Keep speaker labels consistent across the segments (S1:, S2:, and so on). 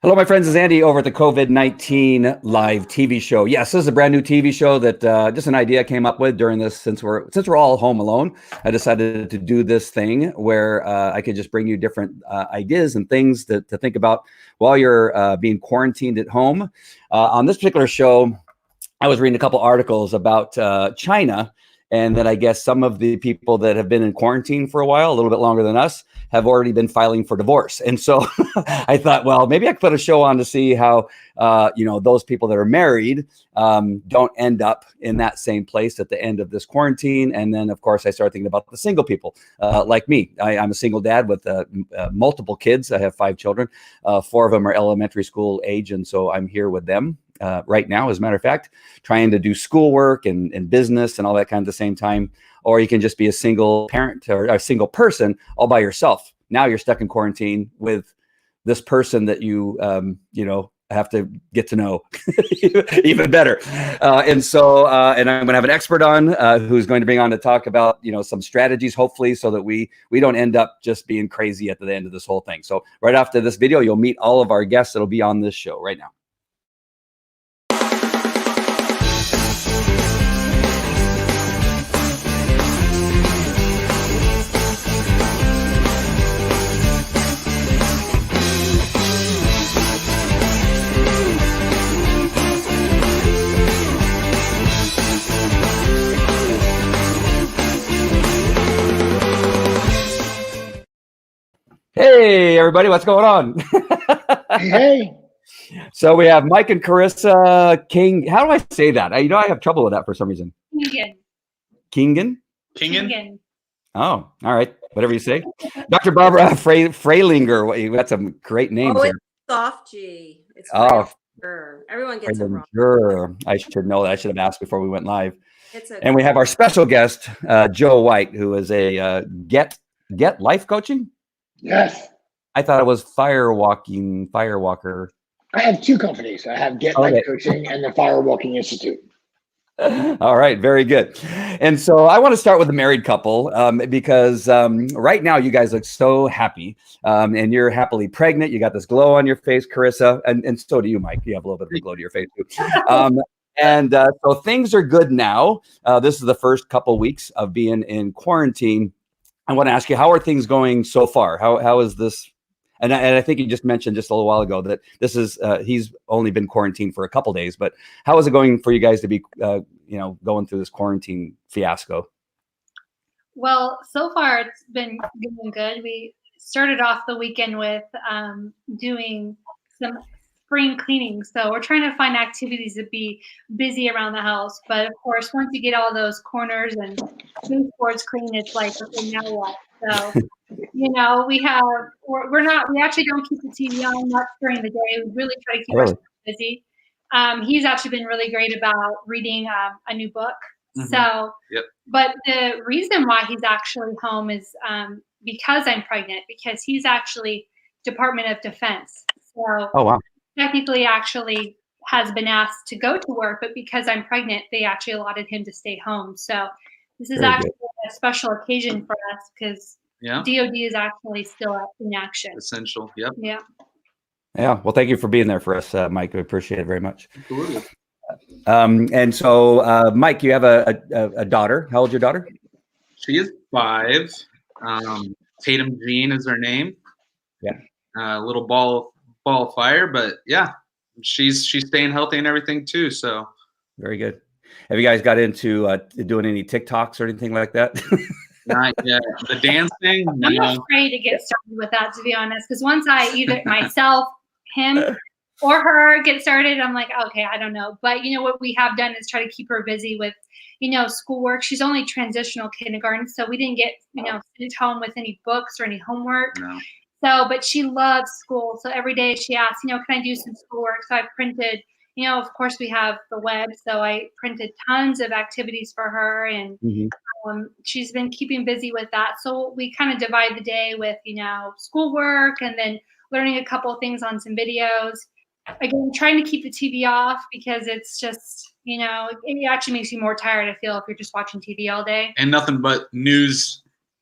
S1: Hello, my friends. It's Andy over at the COVID-19 live TV show. Yes, this is a brand new TV show that just an idea I came up with during this. Since we're all home alone, I decided to do this thing where I could just bring you different ideas and things to think about while you're being quarantined at home. On this particular show, I was reading a couple articles about China, and that I guess some of the people that have been in quarantine for a while, a little bit longer than us, have already been filing for divorce. And so I thought, well, maybe I could put a show on to see how, those people that are married don't end up in that same place at the end of this quarantine. And then, of course, I started thinking about the single people like me. I'm a single dad with multiple kids. I have 5 children. 4 of them are elementary school age. And so I'm here with them right now, as a matter of fact, trying to do schoolwork and business and all that kind of at the same time. Or you can just be a single parent or a single person all by yourself. Now you're stuck in quarantine with this person that you, have to get to know even better. And I'm going to have an expert on who's going to bring on to talk about, some strategies, hopefully, so that we don't end up just being crazy at the end of this whole thing. So right after this video, you'll meet all of our guests that'll be on this show right now. Hey, everybody, what's going on?
S2: Hey.
S1: So we have Mike and Carissa King. How do I say that? I have trouble with that for some reason. Kingen? Oh, all right. Whatever you say. Dr. Barbara Freilinger. That's some great names here.
S3: It's soft G. It's everyone gets it wrong.
S1: Sure. I should know that. I should have asked before we went live. And we have our special guest, Joe White, who is a Get Life Coaching.
S2: Yes.
S1: I thought it was Firewalker.
S2: I have 2 companies. I have Get Life Coaching and the Firewalking Institute.
S1: All right. Very good. And so I want to start with the married couple because right now you guys look so happy and you're happily pregnant. You got this glow on your face, Carissa, and so do you, Mike. You have a little bit of a glow to your face too. So things are good now. This is the first couple weeks of being in quarantine. I want to ask you, how are things going so far? How is this? And I think you just mentioned just a little while ago that this is he's only been quarantined for a couple days, but how is it going for you guys to be going through this quarantine fiasco?
S4: Well, so far it's been going good. We started off the weekend with doing some spring cleaning, so we're trying to find activities to be busy around the house. But of course, once you get all those corners and boards clean, it's like, okay, now what? So we actually don't keep the TV on much during the day. We really try to keep ourselves busy. He's actually been really great about reading a new book. Mm-hmm. So, But the reason why he's actually home is because I'm pregnant, because he's actually Department of Defense. So technically actually has been asked to go to work, but because I'm pregnant, they actually allotted him to stay home. So this is actually a special occasion for us because DOD is actually still in action.
S5: Essential. Yep.
S4: Yeah.
S1: Yeah. Well, thank you for being there for us, Mike. We appreciate it very much. Absolutely. And so, Mike, you have a daughter. How old is your daughter?
S5: She is 5. Tatum Jean is her name.
S1: Yeah.
S5: Little ball of fire, but yeah, she's staying healthy and everything too. So
S1: very good. Have you guys got into doing any TikToks or anything like that?
S5: Not yet. The dancing. No.
S4: I'm afraid to get started with that, to be honest, because once I either myself, him, or her get started, I'm like, okay, I don't know. But what we have done is try to keep her busy with, schoolwork. She's only transitional kindergarten, so we didn't get sent home with any books or any homework.
S5: No.
S4: So, but she loves school. So every day she asks, can I do some schoolwork? So I printed, of course we have the web. So I printed tons of activities for her, and she's been keeping busy with that. So we kind of divide the day with, schoolwork and then learning a couple of things on some videos. Again, trying to keep the TV off because it's just, it actually makes you more tired, I feel, if you're just watching TV all day.
S5: And nothing but news.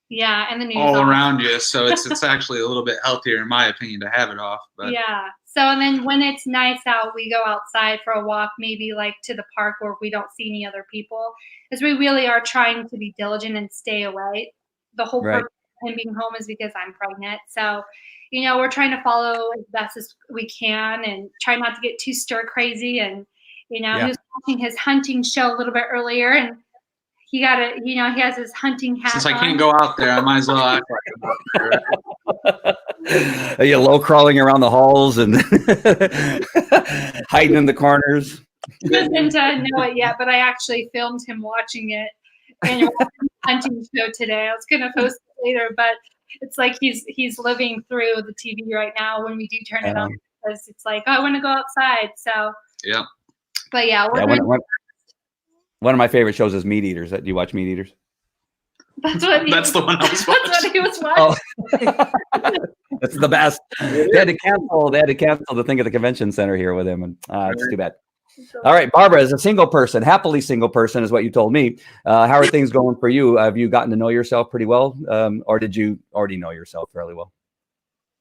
S4: Yeah, and the news
S5: all around you. So it's actually a little bit healthier, in my opinion, to have it off. But
S4: yeah. So, and then when it's nice out, we go outside for a walk, maybe like to the park where we don't see any other people, because we really are trying to be diligent and stay away. The whole purpose of him being home is because I'm pregnant. So, we're trying to follow as best as we can and try not to get too stir crazy. And, he was watching his hunting show a little bit earlier, and he he has his hunting hat
S5: Since I can't go out there, I might as well act like I'm out there.
S1: Are you low crawling around the halls and hiding in the corners?
S4: He doesn't know it yet, but I actually filmed him watching it and hunting show today. I was gonna post it later, but it's like he's living through the TV right now when we do turn it on, because it's like, oh, I want to go outside. So
S5: yeah,
S4: but yeah,
S1: one of my favorite shows is Meat Eaters. Do you watch Meat Eaters?
S5: That's the one I was watching.
S4: That's what he was watching.
S1: Oh. That's the best. They had to cancel the thing at the convention center here with him, and it's too bad. All right, Barbara, as a single person, happily single person is what you told me. How are things going for you? Have you gotten to know yourself pretty well, or did you already know yourself fairly well?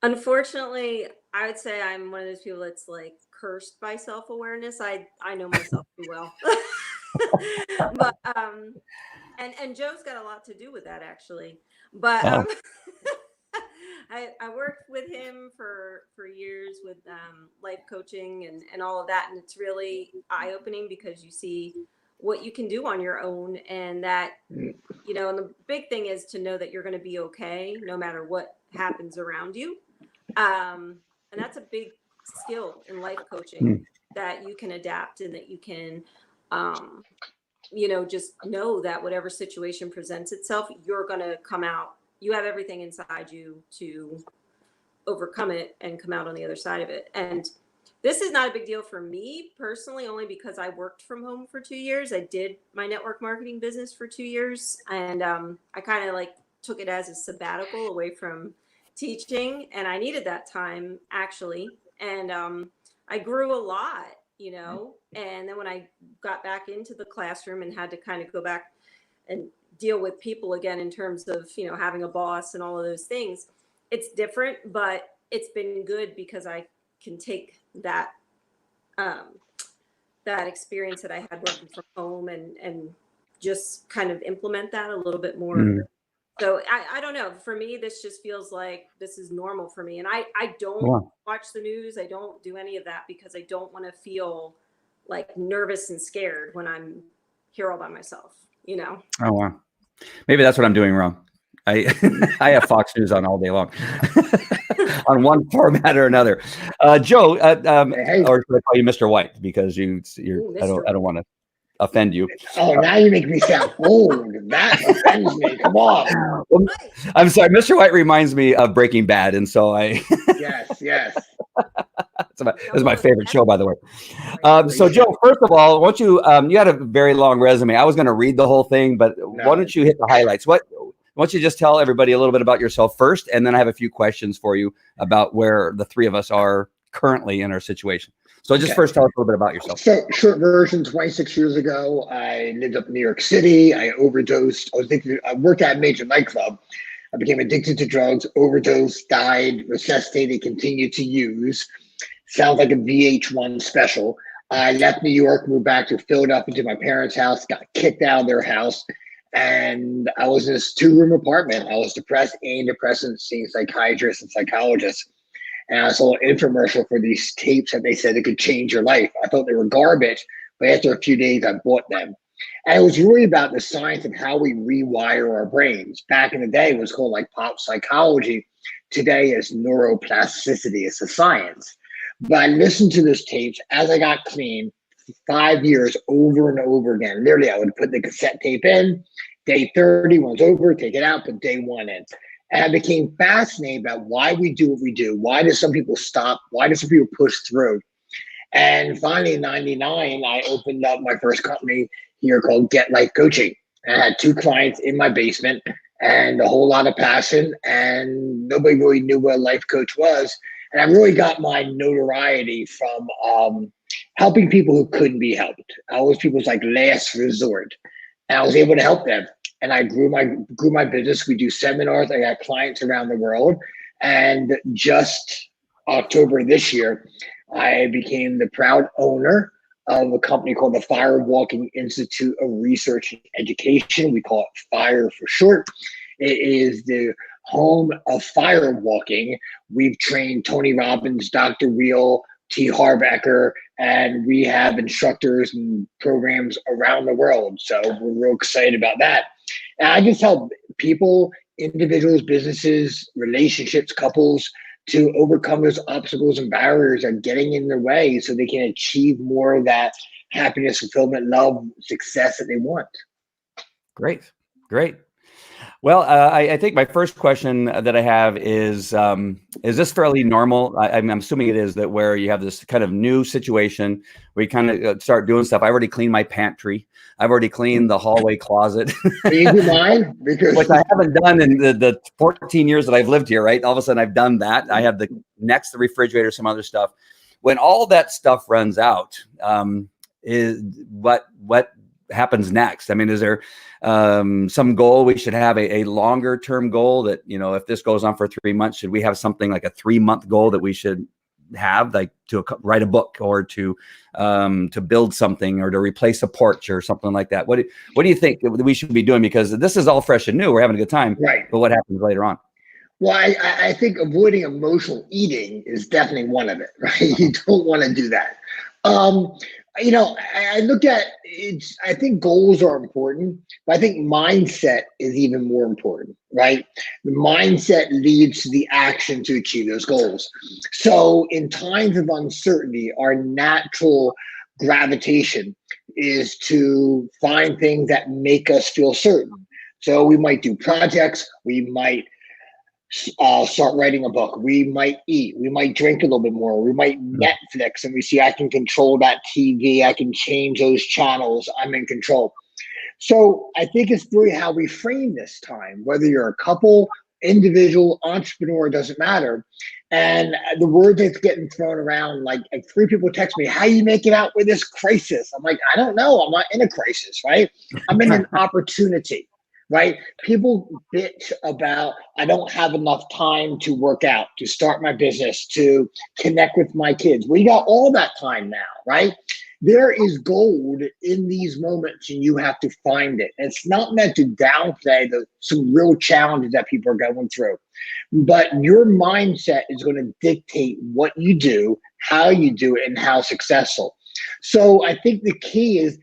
S3: Unfortunately, I would say I'm one of those people that's like cursed by self-awareness. I know myself too well. But and Joe's got a lot to do with that, actually. But I worked with him for years with life coaching and all of that, and it's really eye-opening because you see what you can do on your own, and that and the big thing is to know that you're going to be okay no matter what happens around you, and that's a big skill in life coaching, that you can adapt and that you can just know that whatever situation presents itself, you're going to come out. You have everything inside you to overcome it and come out on the other side of it. And this is not a big deal for me personally, only because I worked from home for 2 years. I did my network marketing business for 2 years. And I kind of like took it as a sabbatical away from teaching. And I needed that time, actually. And I grew a lot, and then when I got back into the classroom and had to kind of go back and deal with people again in terms of, having a boss and all of those things, it's different, but it's been good because I can take that that experience that I had working from home and just kind of implement that a little bit more. So I don't know. For me, this just feels like this is normal for me. And I don't watch the news. I don't do any of that because I don't want to feel like nervous and scared when I'm here all by myself, Oh,
S1: wow. Maybe that's what I'm doing wrong. I have Fox News on all day long on one format or another. Joe, or should I call you Mr. White because you're
S3: Ooh,
S1: I don't want to offend you.
S2: Oh, now you make me sound old. That offends me. Come on.
S1: Well, I'm sorry. Mr. White reminds me of Breaking Bad, and so I.
S2: Yes.
S1: This is my favorite show, by the way. So, Joe, first of all, why don't you? You had a very long resume. I was going to read the whole thing, but why don't you hit the highlights? Why don't you just tell everybody a little bit about yourself first, and then I have a few questions for you about where the three of us are currently in our situation. So just first tell us a little bit about yourself.
S2: So short version, 26 years ago, I lived up in New York City. I overdosed. I worked at a major nightclub. I became addicted to drugs, overdosed, died, resuscitated, continued to use. Sounds like a VH1 special. I left New York, moved back to Philadelphia to my parents' house, got kicked out of their house, and I was in this 2-room apartment. I was depressed, antidepressant, seeing psychiatrists and psychologists. And I saw an infomercial for these tapes that they said it could change your life. I thought they were garbage, but after a few days, I bought them. And it was really about the science of how we rewire our brains. Back in the day, it was called like pop psychology. Today is neuroplasticity. It's a science. But I listened to those tapes as I got clean 5 years over and over again. Literally, I would put the cassette tape in. Day 30, one's over, take it out, put day 1 in. And I became fascinated about why we do what we do. Why do some people stop? Why do some people push through? And finally, in 99, I opened up my first company here called Get Life Coaching. And I had 2 clients in my basement and a whole lot of passion. And nobody really knew what a life coach was. And I really got my notoriety from helping people who couldn't be helped. I was people's like last resort. And I was able to help them. And I grew my business. We do seminars. I got clients around the world. And just October this year, I became the proud owner of a company called the Firewalking Institute of Research and Education. We call it FIRE for short. It is the home of firewalking. We've trained Tony Robbins, Dr. Reel, T. Harbecker, and we have instructors and programs around the world. So we're real excited about that. And I just help people, individuals, businesses, relationships, couples to overcome those obstacles and barriers that are getting in their way so they can achieve more of that happiness, fulfillment, love, success that they want.
S1: Great. Well, I think my first question that I have is this fairly normal? I'm assuming it is, that where you have this kind of new situation where you kind of start doing stuff. I already cleaned my pantry. I've already cleaned the hallway closet.
S2: You do mine? Because
S1: which I haven't done in the 14 years that I've lived here, right? All of a sudden I've done that. I have the refrigerator, some other stuff. When all that stuff runs out, is what happens next? I mean, is there some goal we should have, a longer term goal that, if this goes on for 3 months, should we have something like a 3-month goal that we should have, like to write a book or to build something or to replace a porch or something like that? What do you think we should be doing? Because this is all fresh and new. We're having a good time.
S2: Right.
S1: But what happens later on?
S2: Well, I think avoiding emotional eating is definitely one of it, right? You don't want to do that. I look at it, I think goals are important, but I think mindset is even more important, right? The mindset leads to the action to achieve those goals. So in times of uncertainty, our natural gravitation is to find things that make us feel certain. So we might do projects, we might start writing a book, we might eat, we might drink a little bit more, we might Netflix, and we see I can control that TV, I can change those channels, I'm in control. So I think it's really how we frame this time, whether you're a couple, individual, entrepreneur, doesn't matter. And the word that's getting thrown around, like 3 people text me, how you make it out with this crisis? I'm like, I don't know, I'm not in a crisis, right? I'm in an opportunity. Right? People bitch about, I don't have enough time to work out, to start my business, to connect with my kids. We got all that time now, right? There is gold in these moments and you have to find it. And it's not meant to downplay some real challenges that people are going through. But your mindset is going to dictate what you do, how you do it, and how successful. So I think the key is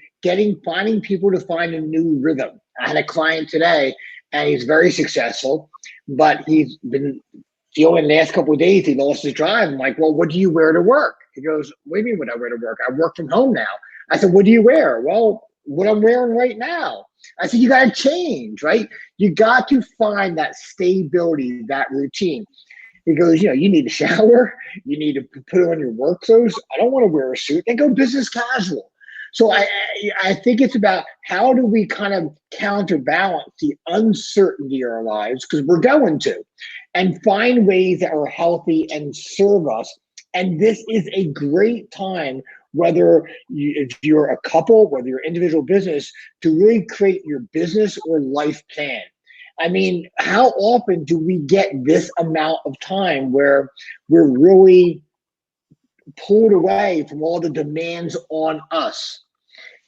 S2: finding people to find a new rhythm. I had a client today and he's very successful, but he's been feeling the last couple of days, he lost his drive. I'm like, well, what do you wear to work? He goes, what do you mean what I wear to work? I work from home now. I said, what do you wear? Well, what I'm wearing right now. I said, you got to change, right? You got to find that stability, that routine. He goes, you need to shower. You need to put on your work clothes. I don't want to wear a suit. Then go business casual. So I think it's about how do we kind of counterbalance the uncertainty of our lives, because we're going to, and find ways that are healthy and serve us. And this is a great time, if you're a couple, whether you're individual business, to really create your business or life plan. I mean, how often do we get this amount of time where we're really pulled away from all the demands on us?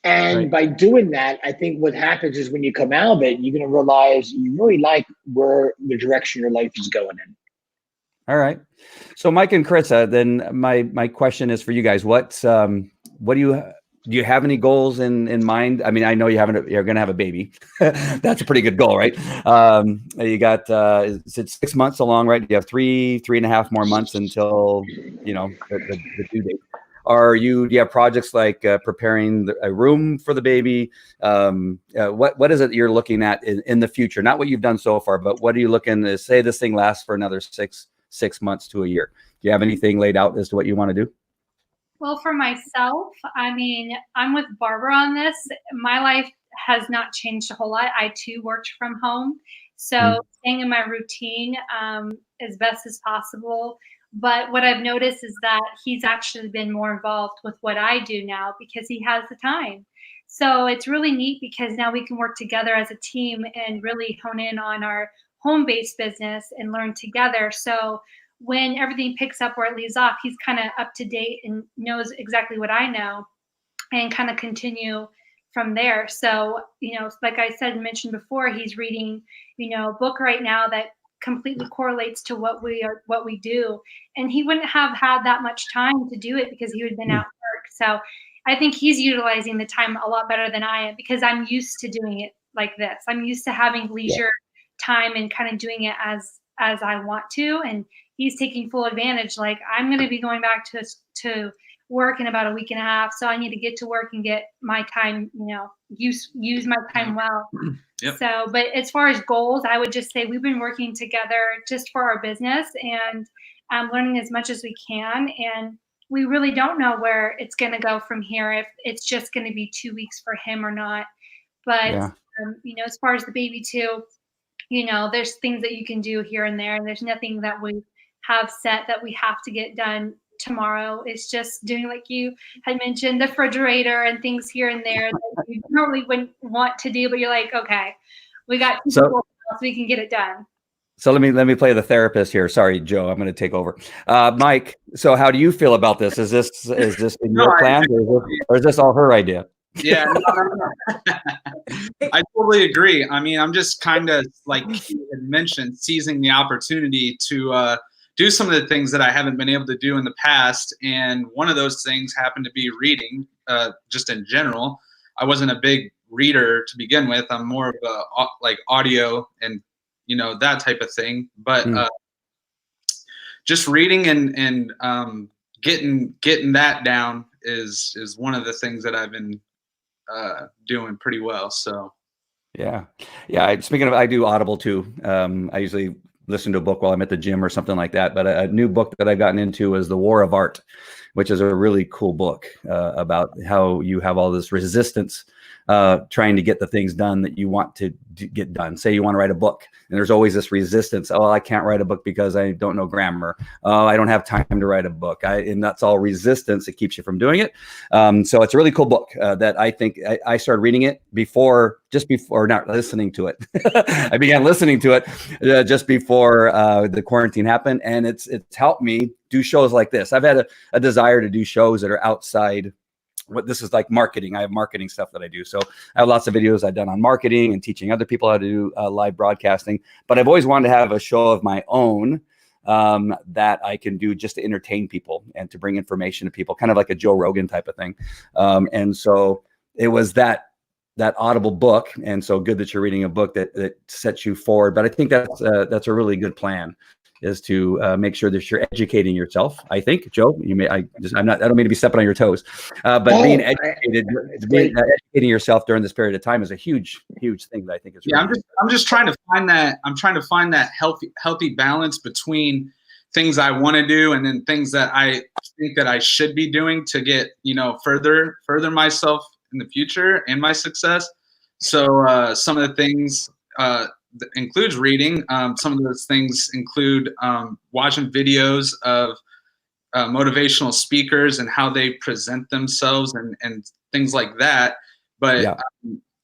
S2: And by doing that, I think what happens is when you come out of it, you're going to realize you really like where the direction your life is going in.
S1: All right. So Mike and Carissa, then my question is for you guys. What do you have any goals in mind? I mean, I know you're going to have a baby. That's a pretty good goal, right? You got, is it 6 months along, right? You have 3.5 more months until, the due date. Do you have projects like preparing a room for the baby? What is it you're looking at in the future? Not what you've done so far, but what are you looking to say this thing lasts for another six months to a year? Do you have anything laid out as to what you want to do?
S4: Well, for myself, I mean, I'm with Barbara on this. My life has not changed a whole lot. I too worked from home. So staying in my routine as best as possible. But what I've noticed is that he's actually been more involved with what I do now because he has the time. So it's really neat because now we can work together as a team and really hone in on our home-based business and learn together. So when everything picks up where it leaves off, he's kind of up to date and knows exactly what I know, and kind of continue from there. So, like I said, mentioned before, he's reading, a book right now that completely correlates to what we do. And he wouldn't have had that much time to do it because he would have been at work. So I think he's utilizing the time a lot better than I am, because I'm used to doing it like this. I'm used to having leisure time and kind of doing it as I want to. And he's taking full advantage. Like, I'm going to be going back to work in about a week and a half, so I need to get to work and get my time, use my time well.
S5: Yep.
S4: So, but as far as goals, I would just say we've been working together just for our business and learning as much as we can. And we really don't know where it's going to go from here, if it's just going to be 2 weeks for him or not. But, as far as the baby too, there's things that you can do here and there. And there's nothing that we have set that we have to get done tomorrow. It's just doing, like you had mentioned, the refrigerator and things here and there that you normally wouldn't want to do, but you're like, okay, we got 2 people, so we can get it done.
S1: So let me play the therapist here. Sorry, Joe, I'm going to take over. Mike, so how do you feel about this? Is this in your plan, or is this all her idea?
S5: Yeah, I totally agree. I mean, I'm just kind of, like you had mentioned, seizing the opportunity to do some of the things that I haven't been able to do in the past. And one of those things happened to be reading, just in general. I wasn't a big reader to begin with. I'm more of a like audio and that type of thing. But just reading and getting that down is one of the things that I've been doing pretty well. So
S1: yeah. Speaking of, I do Audible too. I usually listen to a book while I'm at the gym or something like that. But a new book that I've gotten into is The War of Art, which is a really cool book about how you have all this resistance trying to get the things done that you want to get done. Say you want to write a book, and there's always this resistance. Oh, I can't write a book because I don't know grammar. Oh, I don't have time to write a book. And that's all resistance that keeps you from doing it. So it's a really cool book that I think I started reading it just before not listening to it. I began listening to it just before the quarantine happened, and it's helped me do shows like this. I've had a desire to do shows that are outside. What this is like marketing. I have marketing stuff that I do. So I have lots of videos I've done on marketing and teaching other people how to do live broadcasting. But I've always wanted to have a show of my own that I can do just to entertain people and to bring information to people, kind of like a Joe Rogan type of thing. And so it was that Audible book. And so good that you're reading a book that sets you forward. But I think that's a really good plan, is to make sure that you're educating yourself. I think, Joe, I don't mean to be stepping on your toes, but being educated, educating yourself during this period of time is a huge thing that I think is.
S5: Yeah, really I'm just trying to find that. I'm trying to find that healthy balance between things I want to do and then things that I think that I should be doing to get further myself in the future and my success. So some of the things. Includes reading. Some of those things include watching videos of motivational speakers and how they present themselves and things like that. But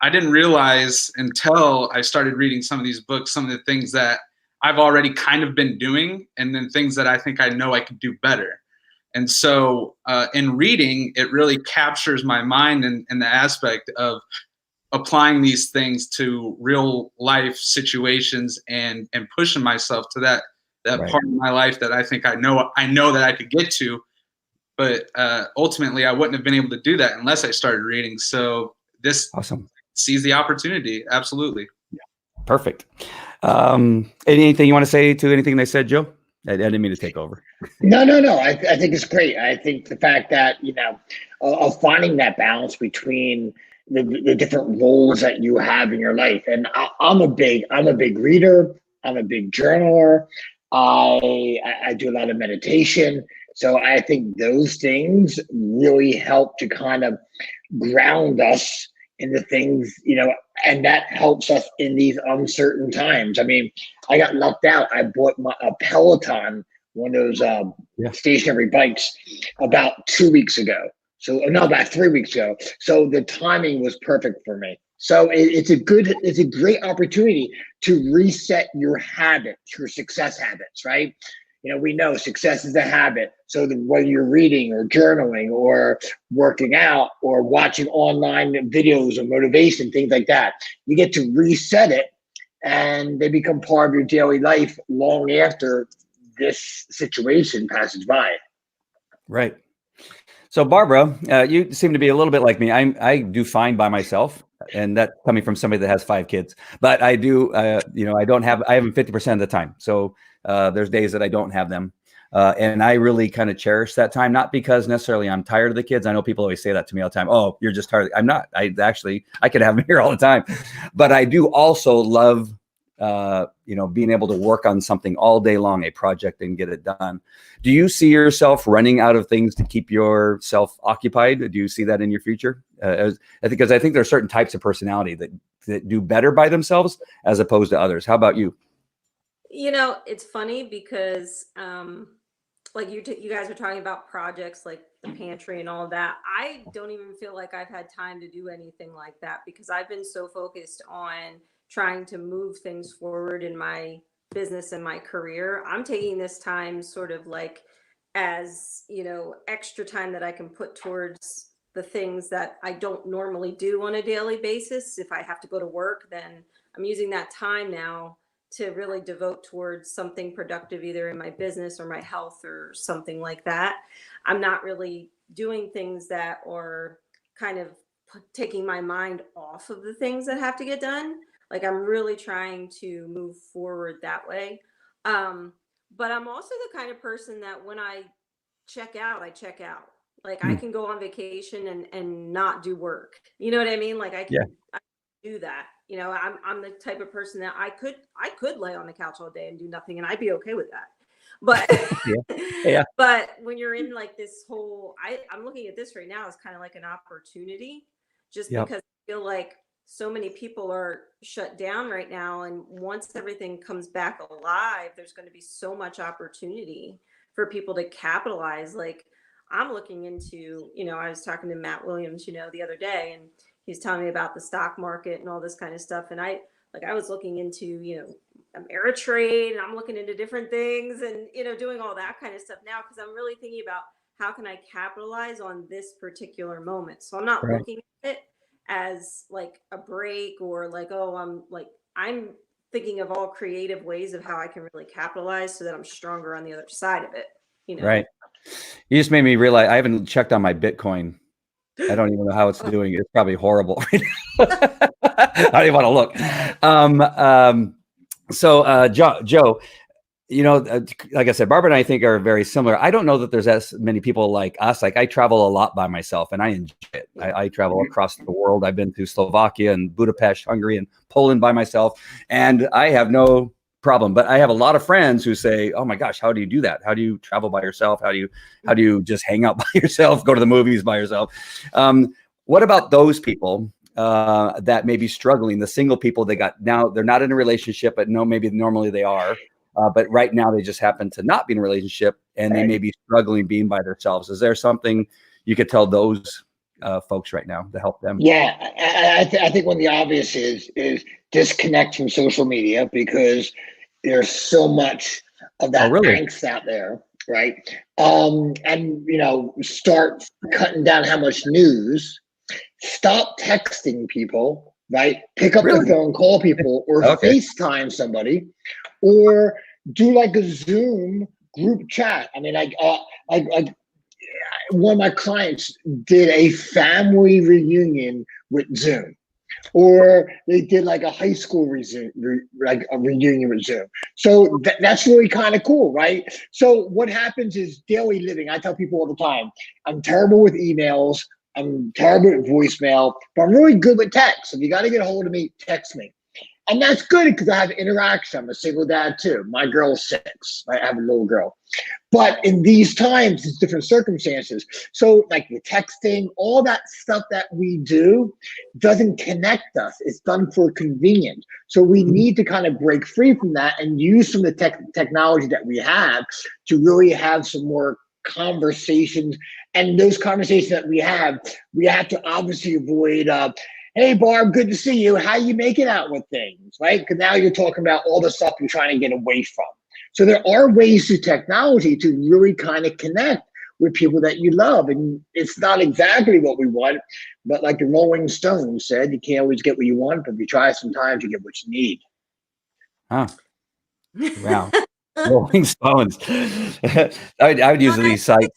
S5: I didn't realize until I started reading some of these books, some of the things that I've already kind of been doing, and then things that I think I know I could do better. And so in reading, it really captures my mind in the aspect of applying these things to real life situations and pushing myself to that part of my life that I think I know that I could get to, but ultimately I wouldn't have been able to do that unless I started reading. So this sees the opportunity. Absolutely.
S1: Yeah. Perfect. Anything you want to say to anything they said, Joe? I didn't mean to take over.
S2: No. I think it's great. I think the fact that, of finding that balance between the different roles that you have in your life. And I'm a big reader. I'm a big journaler. I do a lot of meditation. So I think those things really help to kind of ground us in the things, and that helps us in these uncertain times. I mean, I got lucked out. I bought a Peloton, one of those stationary bikes, about 2 weeks ago. So no, about 3 weeks ago. So the timing was perfect for me. So it's a great opportunity to reset your habits, your success habits, right? You know, we know success is a habit. So whether you're reading or journaling or working out or watching online videos or motivation, things like that, you get to reset it and they become part of your daily life long after this situation passes by.
S1: Right. So Barbara, you seem to be a little bit like me. I do fine by myself, and that's coming from somebody that has 5 kids. But I do, you know, I have them 50% of the time. So there's days that I don't have them, and I really kind of cherish that time. Not because necessarily I'm tired of the kids. I know people always say that to me all the time. Oh, you're just tired. I'm not. I could have them here all the time, but I do also love, you know, being able to work on something all day long, a project, and get it done. Do you see yourself running out of things to keep yourself occupied? Do you see that in your future? Because I think there are certain types of personality that do better by themselves as opposed to others. How about you?
S3: You know, it's funny because like you guys were talking about projects like the pantry and all of that. I don't even feel like I've had time to do anything like that because I've been so focused on trying to move things forward in my business and my career. I'm taking this time sort of like as, you know, extra time that I can put towards the things that I don't normally do on a daily basis. If I have to go to work, then I'm using that time now to really devote towards something productive, either in my business or my health or something like that. I'm not really doing things that are kind of taking my mind off of the things that have to get done. Like I'm really trying to move forward that way. But I'm also the kind of person that when I check out, I check out. Like I can go on vacation and not do work. You know what I mean? Like I
S1: Yeah.
S3: do that. You know, I'm the type of person that I could lay on the couch all day and do nothing and I'd be okay with that. But
S1: Yeah.
S3: but when you're in like this whole I'm looking at this right now as kind of like an opportunity just
S1: Yep.
S3: because I feel like so many people are shut down right now. And once everything comes back alive, there's going to be so much opportunity for people to capitalize. Like I'm looking into, you know, I was talking to Matt Williams, you know, the other day, and he's telling me about the stock market and all this kind of stuff. And I was looking into, you know, Ameritrade, and I'm looking into different things and, you know, doing all that kind of stuff now because I'm really thinking about how can I capitalize on this particular moment. So I'm not
S1: Right.
S3: looking at it as like a break or like, oh, I'm thinking of all creative ways of how I can really capitalize so that I'm stronger on the other side of it, you know?
S1: Right. You just made me realize I haven't checked on my Bitcoin. I don't even know how it's doing. It's probably horrible. I don't even want to look. So Joe, you know, like I said, Barbara and I think are very similar. I don't know that there's as many people like us. Like I travel a lot by myself and I enjoy it. I travel across the world. I've been to Slovakia and Budapest, Hungary, and Poland by myself. And I have no problem. But I have a lot of friends who say, oh my gosh, how do you do that? How do you travel by yourself? How do you just hang out by yourself, go to the movies by yourself? What about those people that may be struggling, the single people now they're not in a relationship, but maybe normally they are. But right now they just happen to not be in a relationship and they may be struggling being by themselves. Is there something you could tell those folks right now to help them?
S2: Yeah, I think one of the obvious is disconnect from social media because there's so much of that angst out there, right? And you know, start cutting down how much news. Stop texting people, right? Pick up the phone, call people, or FaceTime somebody, or do like a Zoom group chat. I mean, one of my clients did a family reunion with Zoom, or they did like a high school like a reunion with Zoom. So that's really kind of cool, right? So what happens is daily living. I tell people all the time, I'm terrible with emails. I'm terrible with voicemail, but I'm really good with text. If you got to get a hold of me, text me. And that's good because I have interaction. I'm a single dad too. My girl's 6. I have a little girl. But in these times, it's different circumstances. So like the texting, all that stuff that we do doesn't connect us. It's done for convenience. So we need to kind of break free from that and use some of the technology that we have to really have some more conversations. And those conversations that we have to obviously avoid hey, Barb, good to see you. How you making out with things, right? Because now you're talking about all the stuff you're trying to get away from. So there are ways through technology to really kind of connect with people that you love. And it's not exactly what we want, but like the Rolling Stones said, you can't always get what you want, but if you try, sometimes you get what you need.
S1: Huh. Wow. Rolling Stones. I would usually cite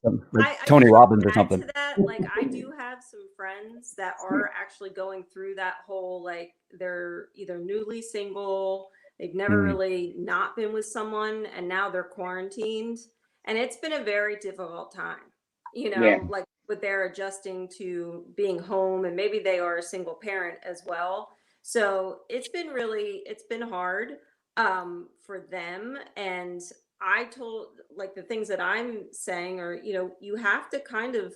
S1: Tony Robbins or something.
S3: To that, like I do have some friends that are actually going through that whole, like they're either newly single, they've never really not been with someone, and now they're quarantined. And it's been a very difficult time, like with their adjusting to being home, and maybe they are a single parent as well. So it's been hard for them. And I told, like, the things that I'm saying are, you have to kind of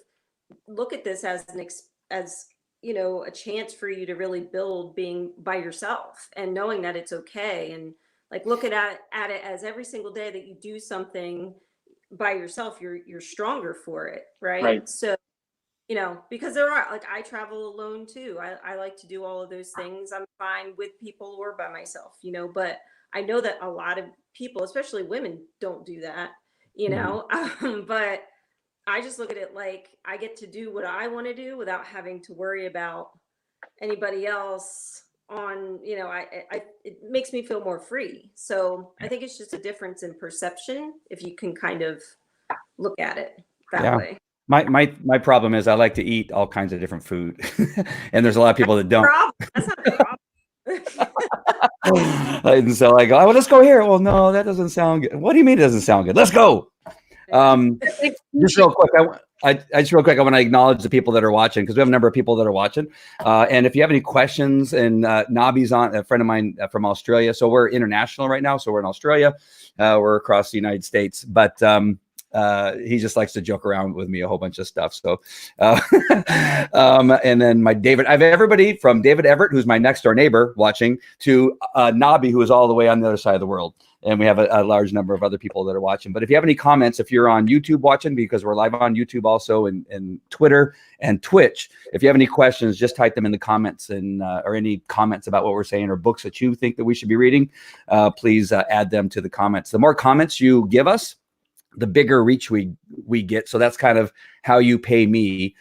S3: look at this as a chance for you to really build being by yourself and knowing that it's okay. And like look at it as every single day that you do something by yourself, you're stronger for it, right? So because there are, like, I travel alone too. I like to do all of those things. I'm fine with people or by myself, but I know that a lot of people, especially women, don't do that, but I just look at it like I get to do what I want to do without having to worry about anybody else on, it makes me feel more free. So I think it's just a difference in perception if you can kind of look at it that way.
S1: My problem is I like to eat all kinds of different food, and there's a lot of people that don't.
S3: That's not a problem.
S1: And so I go, oh, well, let's go here. Well, no, that doesn't sound good. What do you mean it doesn't sound good? Let's go. Just real quick, I want to acknowledge the people that are watching, because we have a number of people that are watching. And if you have any questions, and Nabi's on, a friend of mine from Australia. So we're international right now. So we're in Australia. We're across the United States, but he just likes to joke around with me a whole bunch of stuff. So, and then my David, I have everybody from David Everett, who's my next door neighbor watching, to Nabi, who is all the way on the other side of the world. And we have a large number of other people that are watching. But if you have any comments, if you're on YouTube watching, because we're live on YouTube also, and Twitter and Twitch, if you have any questions, just type them in the comments, and or any comments about what we're saying, or books that you think that we should be reading, please add them to the comments. The more comments you give us, the bigger reach we get. So that's kind of how you pay me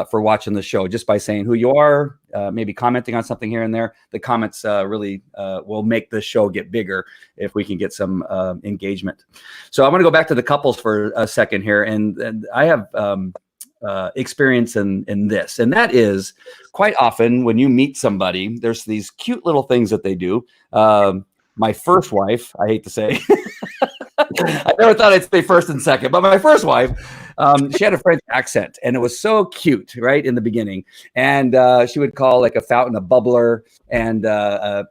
S1: for watching the show, just by saying who you are, maybe commenting on something here and there. The comments really will make the show get bigger if we can get some engagement. So I want to go back to the couples for a second here. And I have experience in this, and that is quite often when you meet somebody, there's these cute little things that they do. My first wife, I hate to say, I never thought I'd say first and second, but my first wife, she had a French accent, and it was so cute, right, in the beginning. And she would call like a fountain a bubbler, and a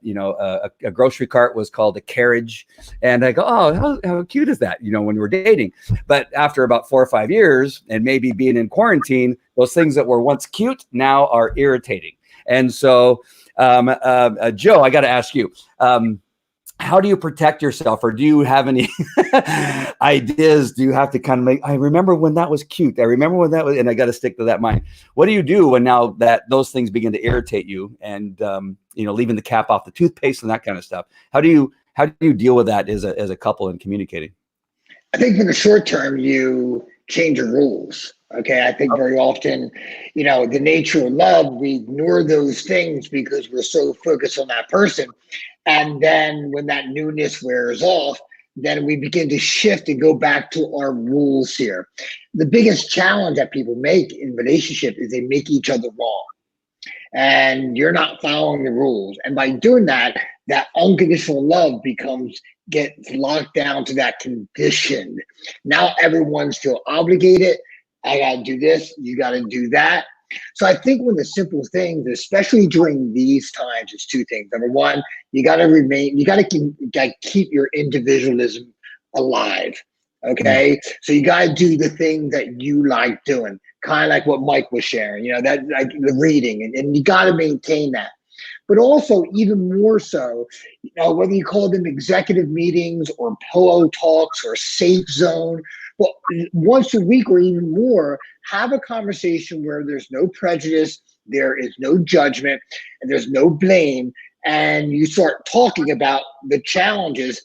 S1: grocery cart was called a carriage. And I go, oh, how cute is that? When we were dating. But after about 4 or 5 years, and maybe being in quarantine, those things that were once cute now are irritating. And so, Joe, I got to ask you. How do you protect yourself, or do you have any ideas? Do you have to kind of I remember when that was cute. I remember when that was, and I got to stick to that mind. What do you do when now that those things begin to irritate you, and leaving the cap off the toothpaste and that kind of stuff? How do you deal with that as a couple in communicating?
S2: I think for the short term, you change your rules. Okay. I think very often, the nature of love, we ignore those things because we're so focused on that person. And then when that newness wears off, then we begin to shift and go back to our rules here. The biggest challenge that people make in relationship is they make each other wrong. And you're not following the rules. And by doing that, that unconditional love gets locked down to that condition. Now everyone's feel obligated. I got to do this. You got to do that. So I think one of the simple things, especially during these times, is two things. Number one, you got to keep your individualism alive. Okay. So you got to do the things that you like doing, kind of like what Mike was sharing, that like the reading, and you got to maintain that. But also, even more so, whether you call them executive meetings or pillow talks or safe zone, well, once a week or even more, have a conversation where there's no prejudice, there is no judgment, and there's no blame. and you start talking about the challenges.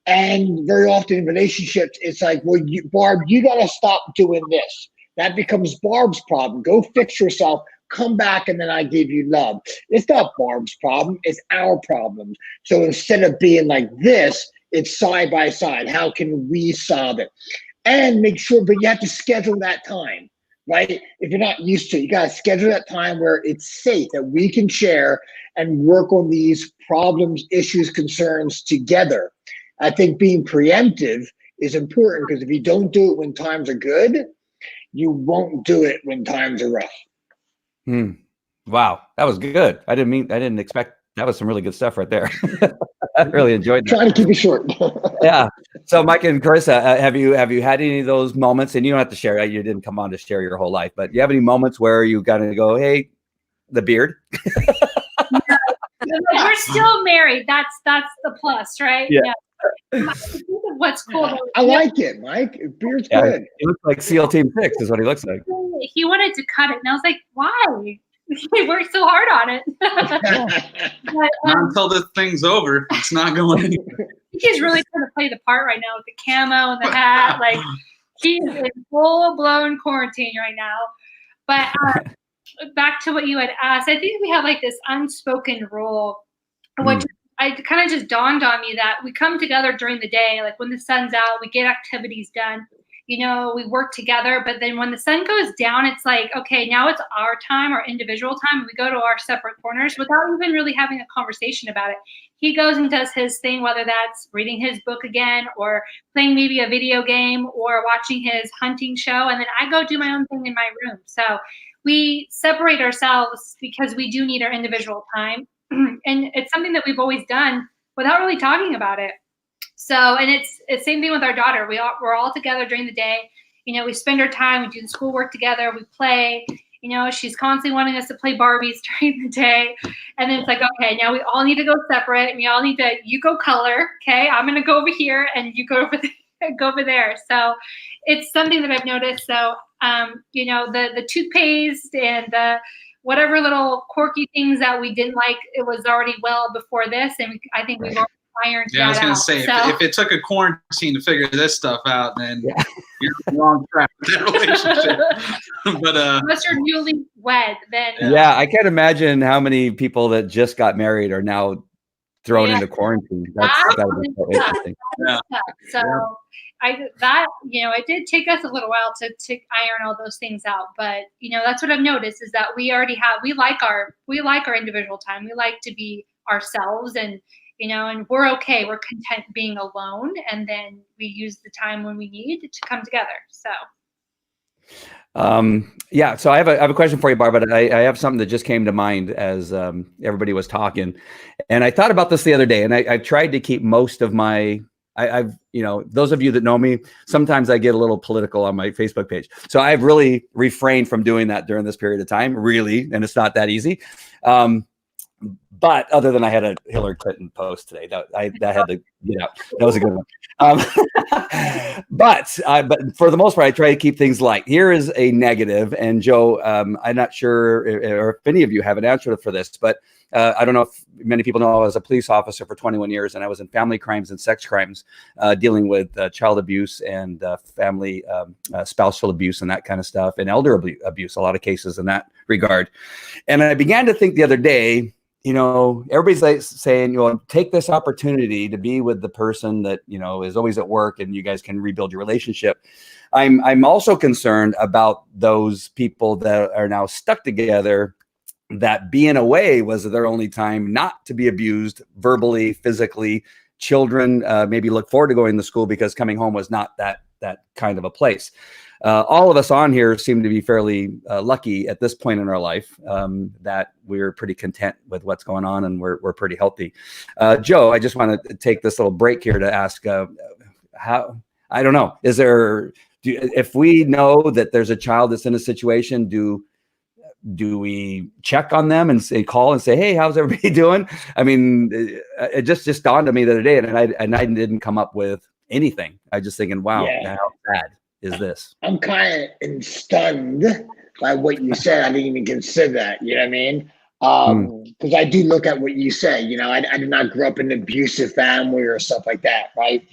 S2: And very often in relationships, it's like, well, Barb, you got to stop doing this. That becomes Barb's problem. Go fix yourself, come back, and then I give you love. It's not Barb's problem. It's our problem. So instead of being like this, it's side by side. How can we solve it? And make sure, but you have to schedule that time, right? If you're not used to it, you got to schedule that time where it's safe, that we can share and work on these problems, issues, concerns together. I think being preemptive is important, because if you don't do it when times are good, you won't do it when times are rough.
S1: Wow, that was good. I didn't expect. That was some really good stuff right there. I really enjoyed that.
S2: Trying to keep it short.
S1: Yeah. So, Mike and Carissa, have you had any of those moments? And you don't have to share. You didn't come on to share your whole life, but do you have any moments where you got to go, "Hey, the beard"?
S4: We're still married. That's the plus, right?
S1: Yeah.
S4: What's cool?
S2: I like it, Mike. Beard's good.
S1: He looks like SEAL Team 6 is what he looks like.
S4: He wanted to cut it, and I was like, "Why?" He worked so hard on it. But,
S5: not until this thing's over, it's not going anywhere.
S4: He's really trying to play the part right now with the camo and the hat. Like, he's in full-blown quarantine right now. But back to what you had asked, I think we have like this unspoken rule, which I kind of just dawned on me that we come together during the day, like when the sun's out, we get activities done. You know, we work together, but then when the sun goes down, it's like, okay, now it's our time, our individual time. And we go to our separate corners without even really having a conversation about it. He goes and does his thing, whether that's reading his book again or playing maybe a video game or watching his hunting show. And then I go do my own thing in my room. So we separate ourselves because we do need our individual time. And it's something that we've always done without really talking about it. So, and it's the same thing with our daughter. We're all together during the day. You know, we spend our time, we do the schoolwork together, we play. You know, she's constantly wanting us to play Barbies during the day. And then it's like, okay, now we all need to go separate. We all need to, you go color, okay? I'm going to go over here and you go over there. So it's something that I've noticed. So, you know, the toothpaste and the whatever little quirky things that we didn't like, it was already well before this. And I think we've already ironed that out.
S5: I was going to say, if it took a quarantine to figure this stuff out, then you're on the wrong track with that relationship. But
S4: unless you're newly wed, then
S1: yeah, I can't imagine how many people that just got married are now thrown into quarantine. That's gotta be so interesting.
S4: So you know, it did take us a little while to iron all those things out, but you know, that's what I've noticed is that we like our individual time. We like to be ourselves, and you know, and we're okay. We're content being alone, and then we use the time when we need to come together. So.
S1: Yeah. So I have a question for you, Barbara. I have something that just came to mind as everybody was talking, and I thought about this the other day, and I tried to keep most of my. I've you know, those of you that know me, sometimes I get a little political on my Facebook page, so I've really refrained from doing that during this period of time, really, and it's not that easy. But other than I had a Hillary Clinton post today that had to get out. That was a good one. But for the most part, I try to keep things light. Here is a negative, and Joe, I'm not sure if any of you have an answer for this, but I don't know if many people know I was a police officer for 21 years, and I was in family crimes and sex crimes, dealing with child abuse and family spousal abuse and that kind of stuff, and elder abuse, a lot of cases in that regard. And I began to think the other day, you know, everybody's like saying, you know, take this opportunity to be with the person that, you know, is always at work and you guys can rebuild your relationship. I'm also concerned about those people that are now stuck together, that being away was their only time not to be abused verbally, physically. Children maybe look forward to going to school because coming home was not that kind of a place. All of us on here seem to be fairly lucky at this point in our life, that we're pretty content with what's going on and we're pretty healthy. Joe, I just want to take this little break here to ask how, I don't know, if we know that there's a child that's in a situation, do we check on them and call and say, hey, how's everybody doing? I mean, it just dawned on me the other day, and I didn't come up with anything. I just thinking, wow, how bad is this?
S2: I'm kind of stunned by what you said. I didn't even consider that. You know what I mean? Because I do look at what you say. You know, I did not grow up in an abusive family or stuff like that, right?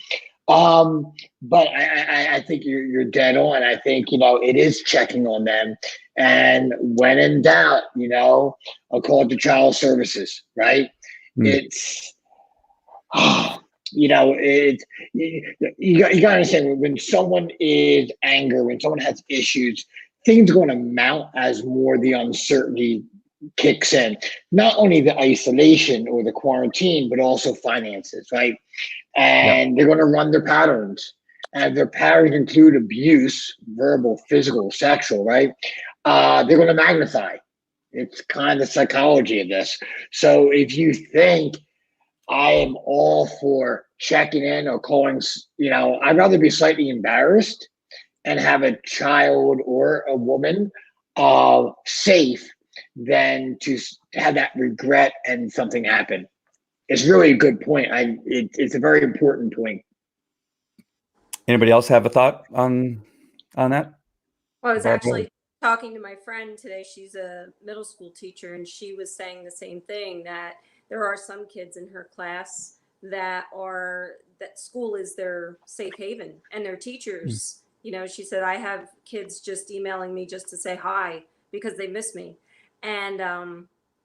S2: But I think you're dead on. I think, you know, it is checking on them. And when in doubt, you know, I'll call it the child services, right? It's, you know, you got to understand when someone is angry, when someone has issues, things going to mount as more the uncertainty kicks in. Not only the isolation or the quarantine, but also finances, right? And they're going to run their patterns. And their patterns include abuse, verbal, physical, sexual, right? They're going to magnify. It's kind of the psychology of this. So if you think I am all for checking in or calling, you know, I'd rather be slightly embarrassed and have a child or a woman safe than to have that regret and something happen. It's really a good point. It's a very important point.
S1: Anybody else have a thought on that?
S3: Well, I was actually talking to my friend today. She's a middle school teacher, and she was saying the same thing, that there are some kids in her class that school is their safe haven, and their teachers, you know, she said, I have kids just emailing me just to say hi because they miss me. And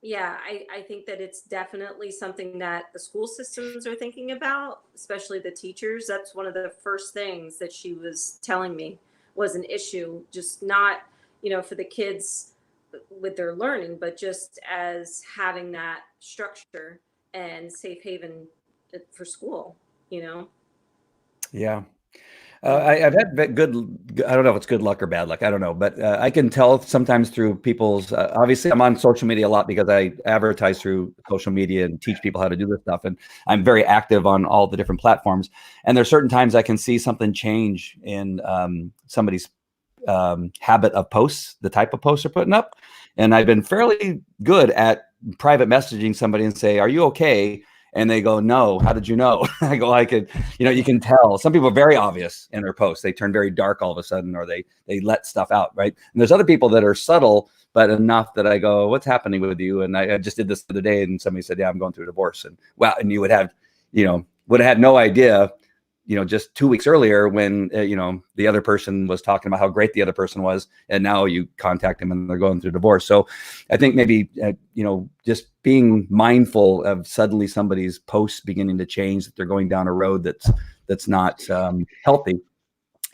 S3: yeah, I think that it's definitely something that the school systems are thinking about, especially the teachers. That's one of the first things that she was telling me was an issue, just not, you know, for the kids with their learning, but just as having that structure and safe haven for school, you know?
S1: Yeah. I've had good, I don't know if it's good luck or bad luck. I don't know, but I can tell sometimes through people's, obviously I'm on social media a lot because I advertise through social media and teach people how to do this stuff. And I'm very active on all the different platforms. And there's certain times I can see something change in somebody's habit of posts, the type of posts they're putting up. And I've been fairly good at private messaging somebody and say, are you okay? And they go, no, how did you know? I go, I could, you know, you can tell. Some people are very obvious in their posts. They turn very dark all of a sudden, or they let stuff out, right? And there's other people that are subtle, but enough that I go, what's happening with you? And I just did this the other day, and somebody said, yeah, I'm going through a divorce. And wow, and you would have, you know, would have had no idea, you know, just 2 weeks earlier when, you know, the other person was talking about how great the other person was. And now you contact them and they're going through divorce. So I think maybe, you know, just being mindful of suddenly somebody's posts beginning to change, that they're going down a road that's not healthy.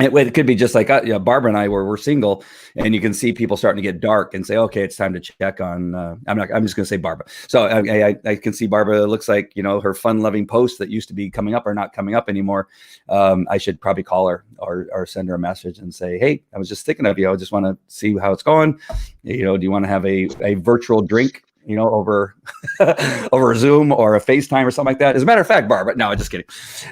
S1: It could be just like you know, Barbara and I we're single, and you can see people starting to get dark and say, okay, it's time to check on. I'm just going to say Barbara. So I can see Barbara. It looks like, you know, her fun-loving posts that used to be coming up are not coming up anymore. I should probably call her or send her a message and say, hey, I was just thinking of you. I just want to see how it's going. You know, do you want to have a virtual drink, you know, over over Zoom or a FaceTime or something like that? As a matter of fact, Barbara, no, I'm just kidding.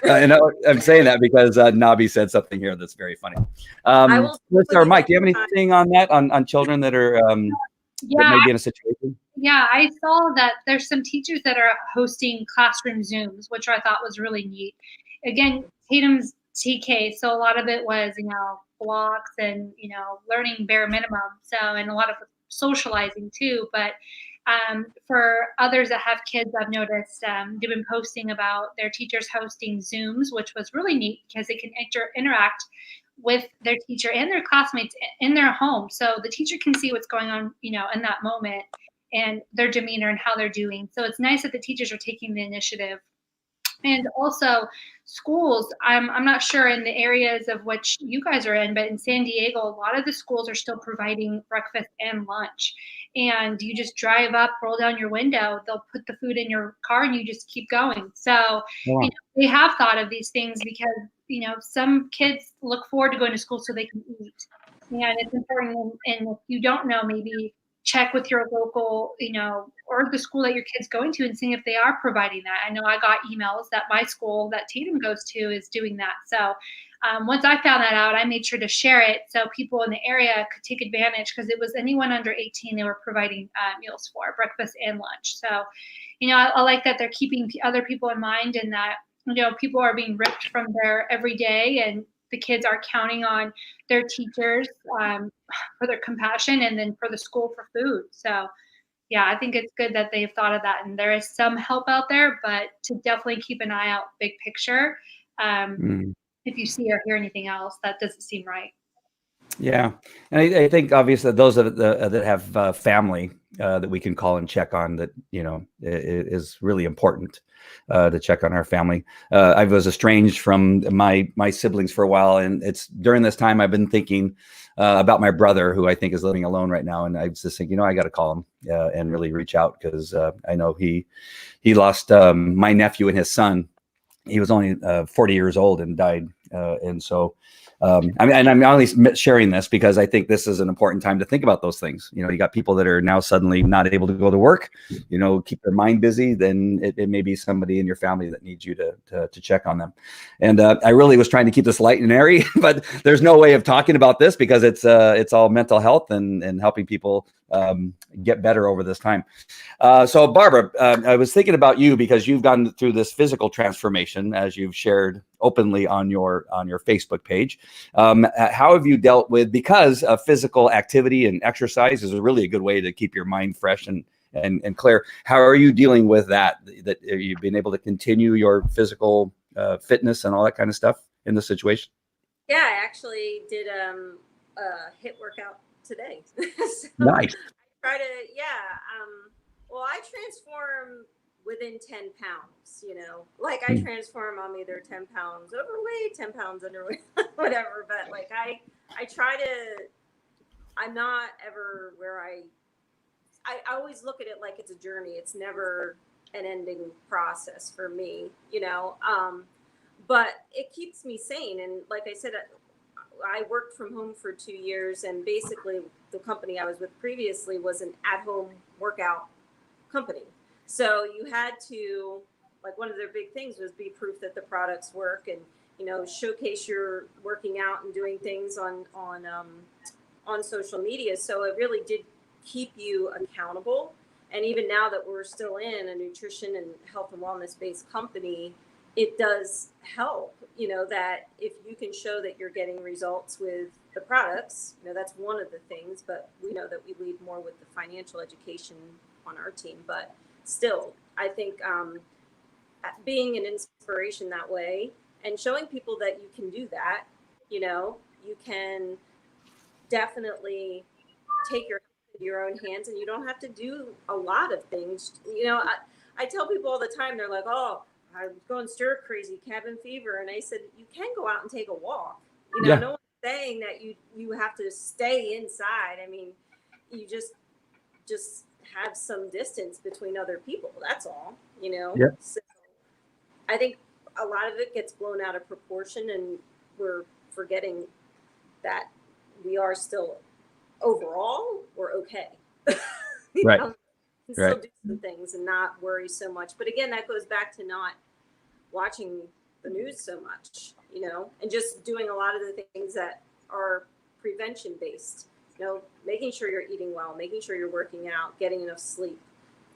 S1: And I'm saying that because Nabi said something here that's very funny. Or Mike, do you have anything on that, on children that are that may be in a situation?
S4: Yeah, I saw that there's some teachers that are hosting classroom Zooms, which I thought was really neat. Again, Tatum's TK, so a lot of it was, you know, blocks and, you know, learning bare minimum. So, and a lot of socializing too. But for others that have kids, I've noticed they've been posting about their teachers hosting Zooms, which was really neat because they can interact with their teacher and their classmates in their home. So the teacher can see what's going on, you know, in that moment and their demeanor and how they're doing. So it's nice that the teachers are taking the initiative. And also schools, I'm not sure in the areas of which you guys are in, but in San Diego, a lot of the schools are still providing breakfast and lunch. And you just drive up, roll down your window, they'll put the food in your car and you just keep going. So you know, they have thought of these things because, you know, some kids look forward to going to school so they can eat. And it's important, and if you don't know, maybe check with your local, you know, or the school that your kid's going to and seeing if they are providing that. I know I got emails that my school that Tatum goes to is doing that. So once I found that out, I made sure to share it so people in the area could take advantage, because it was anyone under 18 they were providing meals for, breakfast and lunch. So, you know, I like that they're keeping other people in mind, and that, you know, people are being ripped from their everyday, and the kids are counting on their teachers for their compassion and then for the school for food. So, yeah, I think it's good that they've thought of that, and there is some help out there, but to definitely keep an eye out big picture. If you see or hear anything else, that doesn't seem right.
S1: Yeah, and I think obviously those that have family that we can call and check on, that is really important to check on our family. I was estranged from my siblings for a while, and it's during this time I've been thinking about my brother, who I think is living alone right now, and I was just thinking, I got to call him and really reach out, because I know he lost my nephew and his son. He was only 40 years old and died, and so. And I'm only sharing this because I think this is an important time to think about those things. You got people that are now suddenly not able to go to work, keep their mind busy. Then it may be somebody in your family that needs you to check on them. And I really was trying to keep this light and airy, but there's no way of talking about this because it's all mental health and helping people get better over this time. So Barbara, I was thinking about you because you've gone through this physical transformation, as you've shared openly on your Facebook page. How have you dealt with, because physical activity and exercise is really a good way to keep your mind fresh and clear. How are you dealing with that you've been able to continue your physical fitness and all that kind of stuff in this situation?
S3: Yeah, I actually did a HIIT workout today. So
S1: nice.
S3: I try to, well, I transform within 10 pounds, like I transform, I'm either 10 pounds overweight, 10 pounds underweight, whatever. But like, I try to, I'm not ever where I always look at it like it's a journey. It's never an ending process for me, but it keeps me sane. And like I said, I worked from home for 2 years, and basically the company I was with previously was an at-home workout company. So you had to, like, one of their big things was be proof that the products work, and showcase your working out and doing things on social media. So it really did keep you accountable. And even now that we're still in a nutrition and health and wellness based company, it does help, that if you can show that you're getting results with the products, that's one of the things, but we know that we lead more with the financial education on our team. But still, I think being an inspiration that way and showing people that you can do that, you can definitely take your own hands, and you don't have to do a lot of things. I tell people all the time, they're like, oh, I'm going stir crazy, cabin fever. And I said, you can go out and take a walk. No one's saying that you have to stay inside. I mean, you just have some distance between other people. That's all, So I think a lot of it gets blown out of proportion, and we're forgetting that we are still overall, we're okay.
S1: Right.
S3: Still do some things and not worry so much. But again, that goes back to not watching the news so much, and just doing a lot of the things that are prevention based, making sure you're eating well, making sure you're working out, getting enough sleep,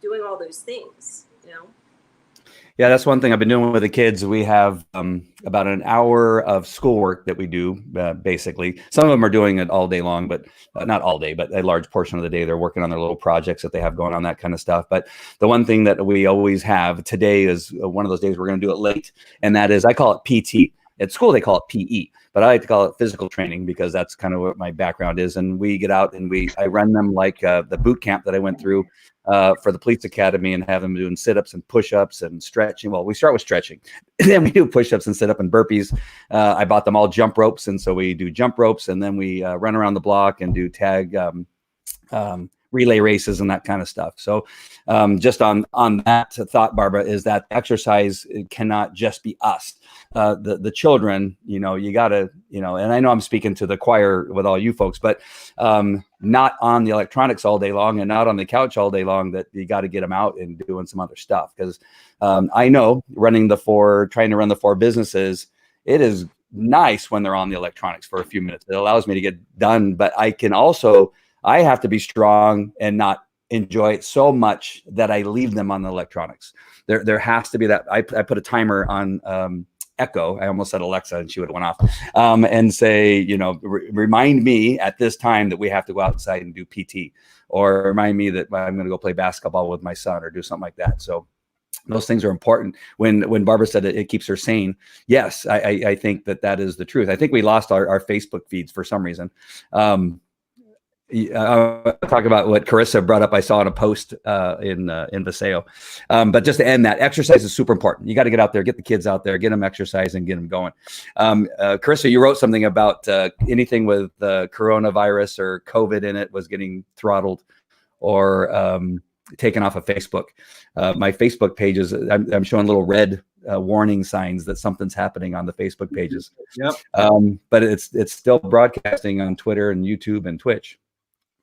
S3: doing all those things,
S1: Yeah, that's one thing I've been doing with the kids. We have about an hour of schoolwork that we do, basically. Some of them are doing it all day long, but not all day, but a large portion of the day they're working on their little projects that they have going on, that kind of stuff. But the one thing that we always have, today is one of those days we're going to do it late, and that is, I call it PT. At school, they call it PE, but I like to call it physical training because that's kind of what my background is. And we get out and I run them like the boot camp that I went through for the police academy, and have them doing sit-ups and push-ups and stretching. Well, we start with stretching, then we do push-ups and sit-up and burpees. I bought them all jump ropes, and so we do jump ropes, and then we run around the block and do tag relay races and that kind of stuff. So just on that thought, Barbara, is that exercise cannot just be us. The children, you gotta, and I know I'm speaking to the choir with all you folks, but not on the electronics all day long and not on the couch all day long, that you got to get them out and doing some other stuff. Because I know trying to run the 4 businesses, it is nice when they're on the electronics for a few minutes. It allows me to get done, but I have to be strong and not enjoy it so much that I leave them on the electronics. There has to be that. I put a timer on Echo. I almost said Alexa and she would have went off. And say, you know, remind me at this time that we have to go outside and do PT, or remind me that I'm going to go play basketball with my son or do something like that. So those things are important. When Barbara said it keeps her sane, yes, I think that is the truth. I think we lost our Facebook feeds for some reason. Talk about what Carissa brought up. I saw in a post in Viseo. But just to end that, exercise is super important. You got to get out there, get the kids out there, get them exercising, get them going. Carissa, you wrote something about anything with coronavirus or COVID in it was getting throttled or taken off of Facebook. My Facebook pages, I'm showing little red warning signs that something's happening on the Facebook pages.
S5: Yep.
S1: But it's still broadcasting on Twitter and YouTube and Twitch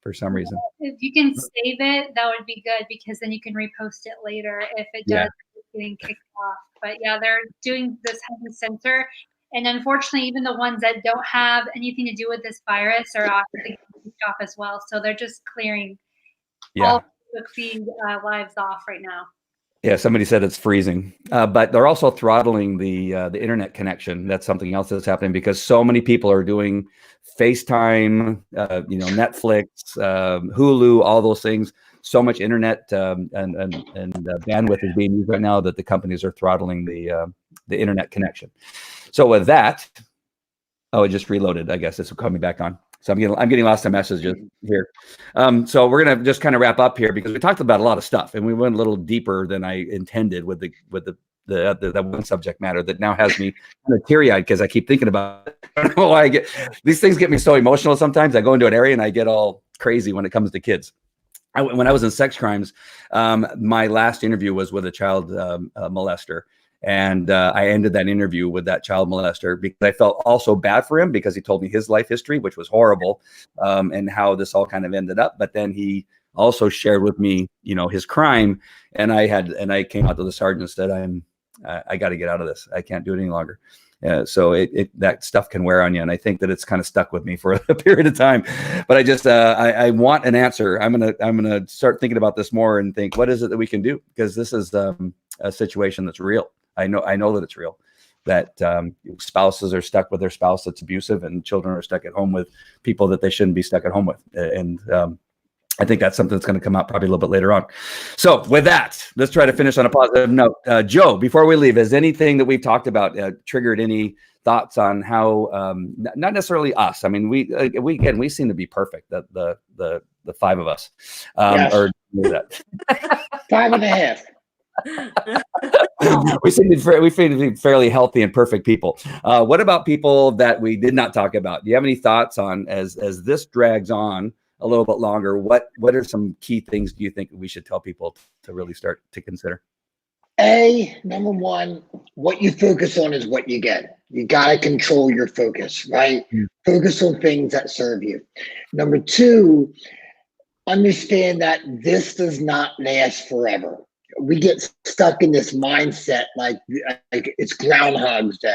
S1: for some reason.
S4: If you can save it, that would be good, because then you can repost it later if it does getting kicked off. But yeah, they're doing this heavy censor. And unfortunately, even the ones that don't have anything to do with this virus are getting kicked off as well. So they're just clearing all Facebook feed lives off right now.
S1: Yeah, somebody said it's freezing, but they're also throttling the internet connection. That's something else that's happening because so many people are doing FaceTime, Netflix, Hulu, all those things. So much internet and bandwidth is being used right now that the companies are throttling the internet connection. So with that, it just reloaded. I guess it's coming back on. So I'm getting lots of messages here. So we're gonna just kind of wrap up here because we talked about a lot of stuff and we went a little deeper than I intended with the one subject matter that now has me kind of teary-eyed because I keep thinking about it. I don't know why these things get me so emotional sometimes. I go into an area and I get all crazy when it comes to kids. When I was in sex crimes, my last interview was with a child molester. And I ended that interview with that child molester because I felt also bad for him because he told me his life history, which was horrible, and how this all kind of ended up. But then he also shared with me, his crime, and I came out to the sergeant and said, I got to get out of this. I can't do it any longer. So that stuff can wear on you, and I think that it's kind of stuck with me for a period of time. But I just I want an answer. I'm gonna start thinking about this more and think, what is it that we can do? Because this is a situation that's real. I know that it's real, that spouses are stuck with their spouse that's abusive and children are stuck at home with people that they shouldn't be stuck at home with. And I think that's something that's going to come out probably a little bit later on. So with that, let's try to finish on a positive note. Joe, before we leave, has anything that we've talked about triggered any thoughts on how, not necessarily us. I mean, we seem to be perfect, the five of us,
S2: yes.
S1: Or that.
S2: 5.5.
S1: we seem to be fairly healthy and perfect people. What about people that we did not talk about? Do you have any thoughts on as this drags on a little bit longer? What are some key things do you think we should tell people to really start to consider?
S2: Number one, what you focus on is what you get. You got to control your focus, right? Focus on things that serve you. Number two, understand that this does not last forever. We get stuck in this mindset like it's Groundhog's Day.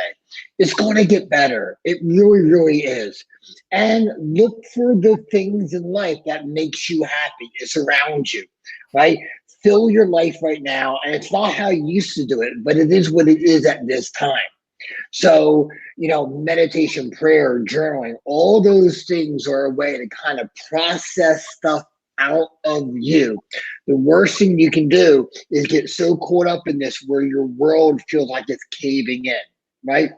S2: It's going to get better. It really, really is. And look for the things in life that makes you happy. It's around you, right? Fill your life right now. And it's not how you used to do it, but it is what it is at this time. So, meditation, prayer, journaling, all those things are a way to kind of process stuff out of you. The worst thing you can do is get so caught up in this where your world feels like it's caving in, right?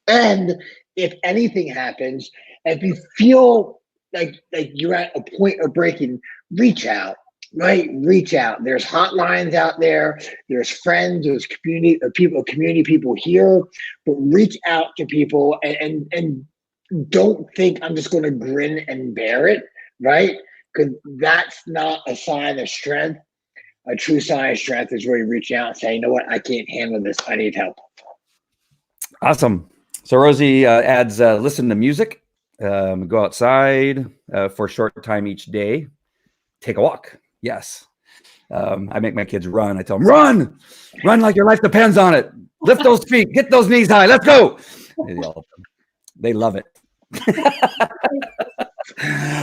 S2: And if anything happens, if you feel like you're at a point of breaking, reach out, right? Reach out. There's hotlines out there. There's friends. There's community people here. But reach out to people and don't think I'm just going to grin and bear it, right? Because that's not a sign of strength. A true sign of strength is where you reach out and say, you know what, I can't handle this. I need help.
S1: Awesome. So Rosie adds, listen to music, go outside for a short time each day, take a walk. Yes. I make my kids run. I tell them, run like your life depends on it. Lift those feet, get those knees high. Let's go. They love it.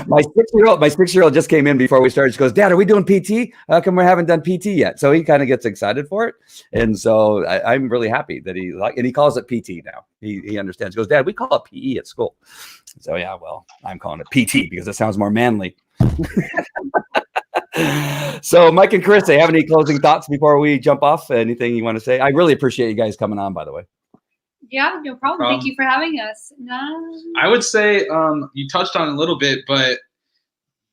S1: My 6-year-old just came in before we started. She goes, "Dad, are we doing PT? How come we haven't done PT yet?" So he kind of gets excited for it, and so I'm really happy that he calls it PT now. He understands. He goes, "Dad, we call it PE at school." So yeah, well, I'm calling it PT because it sounds more manly. So Mike and Chris, they have any closing thoughts before we jump off? Anything you want to say? I really appreciate you guys coming on, by the way.
S4: Yeah, no problem. Thank you for having us.
S5: I would say you touched on it a little bit, but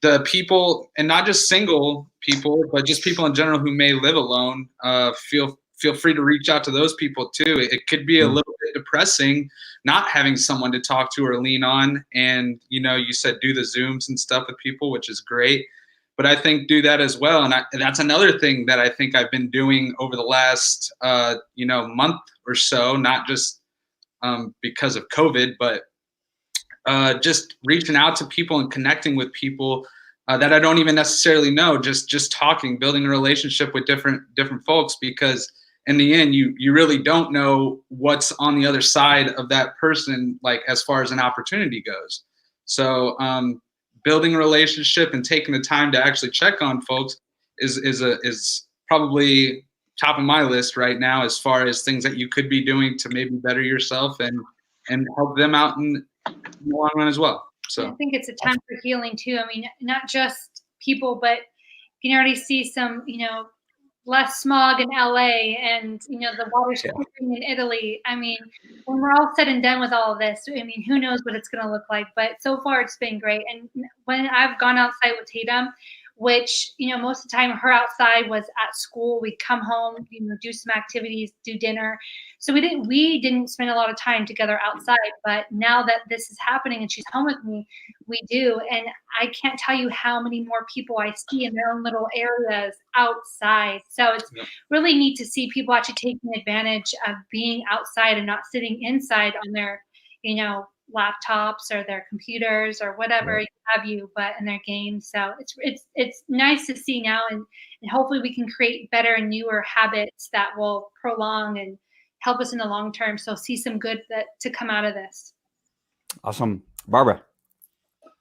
S5: the people, and not just single people, but just people in general who may live alone, feel free to reach out to those people too. It could be a little bit depressing not having someone to talk to or lean on. And, you said do the Zooms and stuff with people, which is great. But I think do that as well. And that's another thing that I think I've been doing over the last, month or so, not just because of COVID, but just reaching out to people and connecting with people that I don't even necessarily know, just talking, building a relationship with different folks, because in the end, you really don't know what's on the other side of that person, like as far as an opportunity goes. So building a relationship and taking the time to actually check on folks is probably top of my list right now, as far as things that you could be doing to maybe better yourself and help them out in the long run as well. So
S4: I think it's a time for healing too. I mean, not just people, but you can already see some, less smog in LA, and the water's clearing in Italy. I mean, when we're all said and done with all of this, I mean, who knows what it's going to look like? But so far, it's been great. And when I've gone outside with Tatum, which most of the time her outside was at school, we'd come home, do some activities, do dinner. So we didn't spend a lot of time together outside. But now that this is happening and she's home with me, we do. And I can't tell you how many more people I see in their own little areas outside. So it's really neat to see people actually taking advantage of being outside and not sitting inside on their, laptops or their computers or whatever have you, but in their games. So it's nice to see now, and hopefully we can create better and newer habits that will prolong and help us in the long term. So see some good to come out of this.
S1: Awesome. Barbara.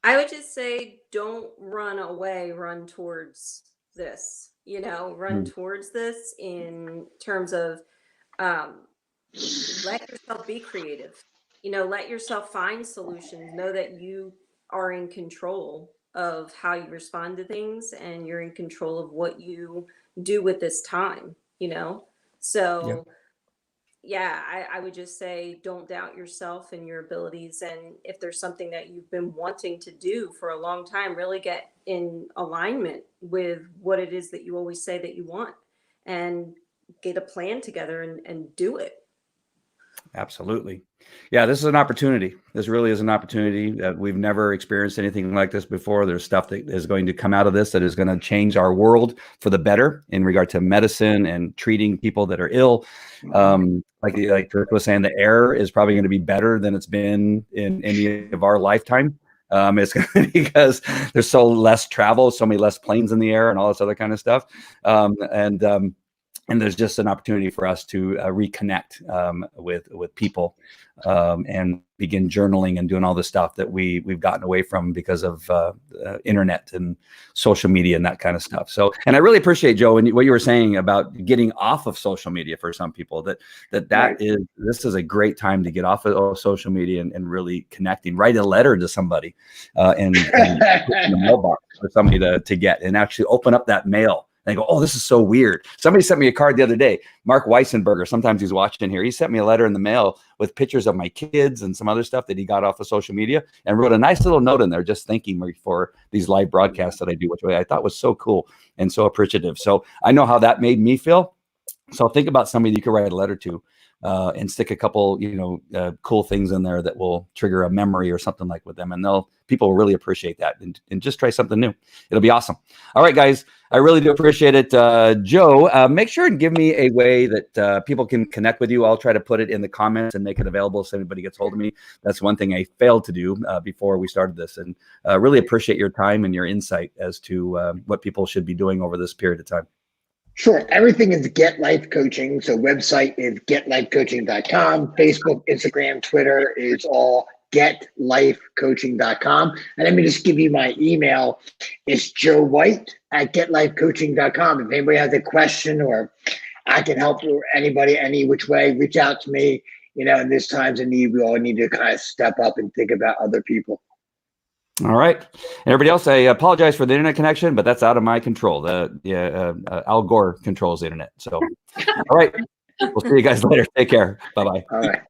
S3: I would just say, don't run away, run towards this, run towards this in terms of let yourself be creative, let yourself find solutions, know that you are in control of how you respond to things, and you're in control of what you do with this time, So I would just say, don't doubt yourself and your abilities. And if there's something that you've been wanting to do for a long time, really get in alignment with what it is that you always say that you want, and get a plan together and do it.
S1: Absolutely. Yeah, this is an opportunity. This really is an opportunity that we've never experienced anything like this before. There's stuff that is going to come out of this that is going to change our world for the better in regard to medicine and treating people that are ill. Like Kirk was saying, the air is probably going to be better than it's been in any of our lifetime. It's because there's so less travel, so many less planes in the air, and all this other kind of stuff. And there's just an opportunity for us to reconnect with people and begin journaling and doing all the stuff that we've gotten away from because of internet and social media and that kind of stuff. So, and I really appreciate, Joe, and what you were saying about getting off of social media for some people. This is a great time to get off of social media and really connecting. Write a letter to somebody and put in the mailbox for somebody to get, and actually open up that mail. And I go, oh, this is so weird. Somebody sent me a card the other day. Mark Weissenberger, sometimes he's watching here. He sent me a letter in the mail with pictures of my kids and some other stuff that he got off of social media, and wrote a nice little note in there just thanking me for these live broadcasts that I do, which I thought was so cool and so appreciative. So I know how that made me feel. So think about somebody you could write a letter to and stick a couple, cool things in there that will trigger a memory or something like with them. And people will really appreciate that, and just try something new. It'll be awesome. All right, guys, I really do appreciate it. Joe, make sure and give me a way that people can connect with you. I'll try to put it in the comments and make it available so anybody gets hold of me. That's one thing I failed to do before we started this, and really appreciate your time and your insight as to what people should be doing over this period of time.
S2: Sure. Everything is Get Life Coaching. So website is getlifecoaching.com. Facebook, Instagram, Twitter is all getlifecoaching.com. And let me just give you my email. It's Joe White at getlifecoaching.com. If anybody has a question or I can help anybody any which way, reach out to me. You know, in this times of need, we all need to kind of step up and think about other people.
S1: All right. And everybody else, I apologize for the internet connection, but that's out of my control. Al Gore controls the internet. So, all right. We'll see you guys later. Take care. Bye-bye.
S2: All right.